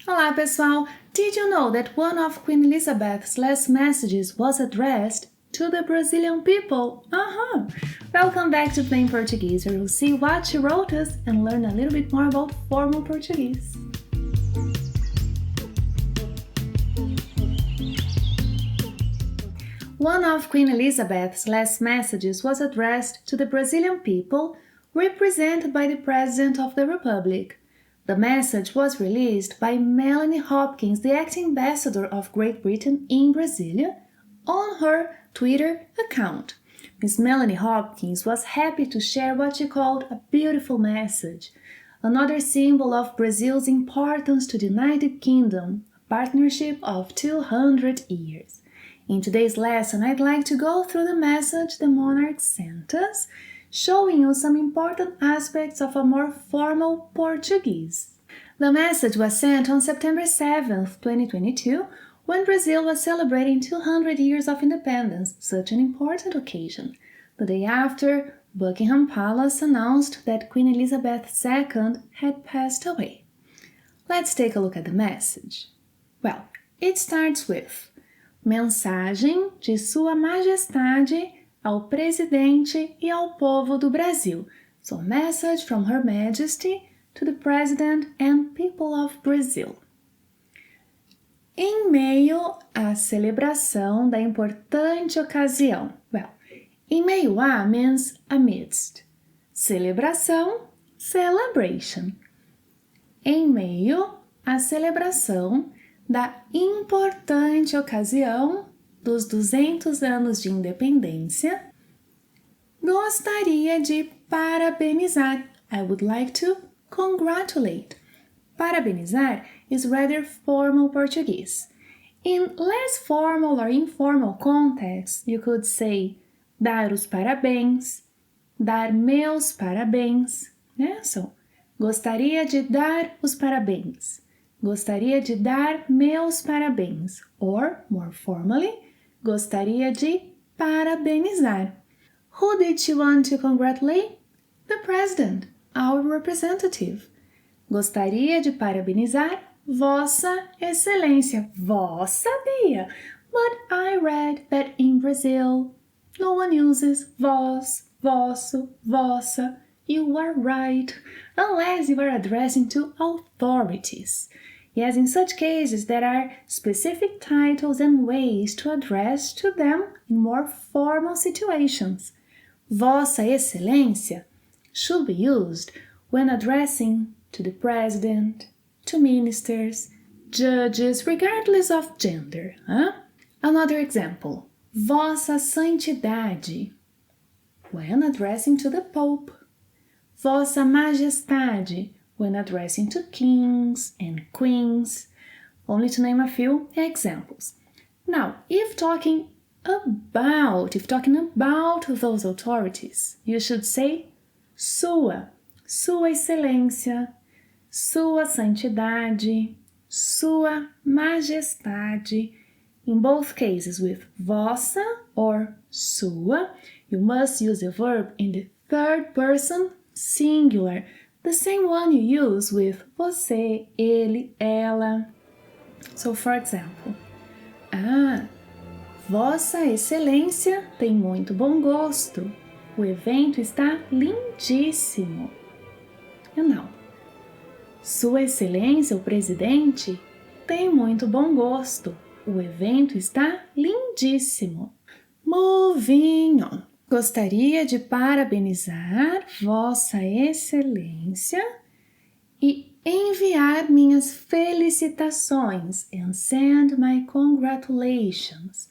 Olá, pessoal! Did you know that one of Queen Elizabeth's last messages was addressed to the Brazilian people? Welcome back to Plain Portuguese, where we'll see what she wrote us and learn a little bit more about formal Portuguese. One of Queen Elizabeth's last messages was addressed to the Brazilian people, represented by the President of the Republic. The message was released by Melanie Hopkins, the acting ambassador of Great Britain in Brasilia, on her Twitter account. Miss Melanie Hopkins was happy to share what she called a beautiful message, another symbol of Brazil's importance to the United Kingdom, a partnership of 200 years. In today's lesson, I'd like to go through the message the monarch sent us, showing you some important aspects of a more formal Portuguese. The message was sent on September 7th, 2022, when Brazil was celebrating 200 years of independence, such an important occasion. The day after, Buckingham Palace announced that Queen Elizabeth II had passed away. Let's take a look at the message. Well, it starts with Mensagem de Sua Majestade ao Presidente e ao Povo do Brasil. So, message from Her Majesty to the President and people of Brazil. Em meio à celebração da importante ocasião. Well, em meio a means amidst. Celebração, celebration. Em meio à celebração da importante ocasião dos 200 anos de independência, gostaria de parabenizar. I would like to congratulate. Parabenizar is rather formal Portuguese. In less formal or informal contexts, you could say dar os parabéns, dar meus parabéns. So, gostaria de dar os parabéns. Gostaria de dar meus parabéns. Or, more formally, gostaria de parabenizar. Who did you want to congratulate? The President, our representative. Gostaria de parabenizar Vossa Excelência. Vossa, Bia. But I read that in Brazil, no one uses vós, vosso, vossa. You are right, unless you are addressing to authorities. Yes, in such cases, there are specific titles and ways to address to them in more formal situations. Vossa Excelência should be used when addressing to the president, to ministers, judges, regardless of gender. Another example, Vossa Santidade, when addressing to the Pope. Vossa Majestade, when addressing to kings and queens, only to name a few examples. Now, if talking about those authorities, you should say Sua Excelência, Sua Santidade, Sua Majestade. In both cases with vossa or sua, you must use the verb in the third person singular, the same one you use with você, ele, ela. So, for example, Vossa Excelência tem muito bom gosto. O evento está lindíssimo. And now, Sua Excelência, o Presidente, tem muito bom gosto. O evento está lindíssimo. Moving on. Gostaria de parabenizar Vossa Excelência e enviar minhas felicitações and send my congratulations.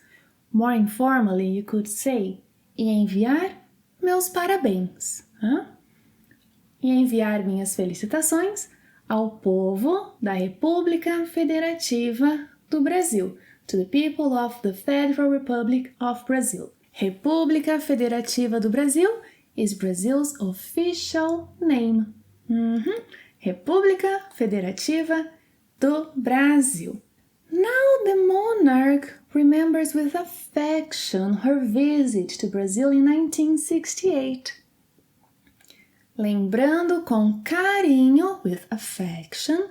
More informally, you could say e enviar meus parabéns. E enviar minhas felicitações ao povo da República Federativa do Brasil, to the people of the Federal Republic of Brazil. República Federativa do Brasil is Brazil's official name. República Federativa do Brasil. Now the monarch remembers with affection her visit to Brazil in 1968. Lembrando com carinho, with affection,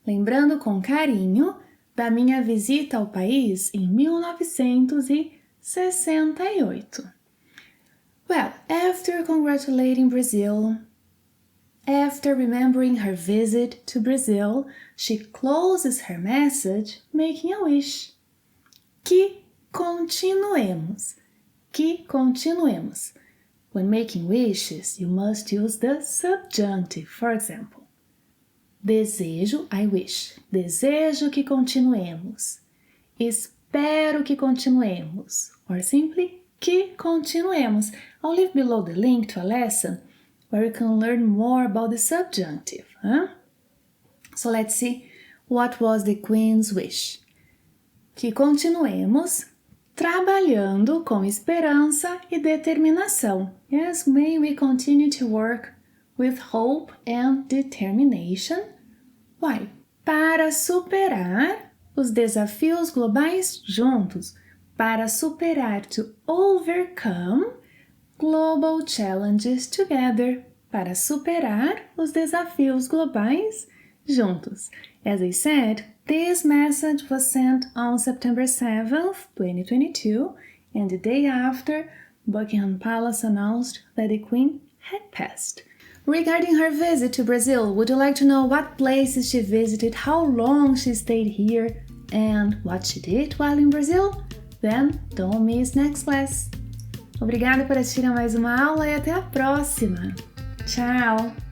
lembrando com carinho da minha visita ao país em 1968. Well, after congratulating Brazil, after remembering her visit to Brazil, she closes her message making a wish. Que continuemos. Que continuemos. When making wishes, you must use the subjunctive. For example, desejo, I wish. Desejo que continuemos. Espero que continuemos. Or simply, que continuemos. I'll leave below the link to a lesson where you can learn more about the subjunctive. So let's see what was the Queen's wish. Que continuemos trabalhando com esperança e determinação. Yes, may we continue to work with hope and determination. Why? Para superar os desafios globais juntos. Para superar, to overcome global challenges together. Para superar os desafios globais juntos. As I said, this message was sent on September 7th, 2022, and the day after, Buckingham Palace announced that the Queen had passed. Regarding her visit to Brazil, would you like to know what places she visited, how long she stayed here, and what she did while in Brazil? Then don't miss next class. Obrigada por assistir a mais uma aula e até a próxima. Tchau!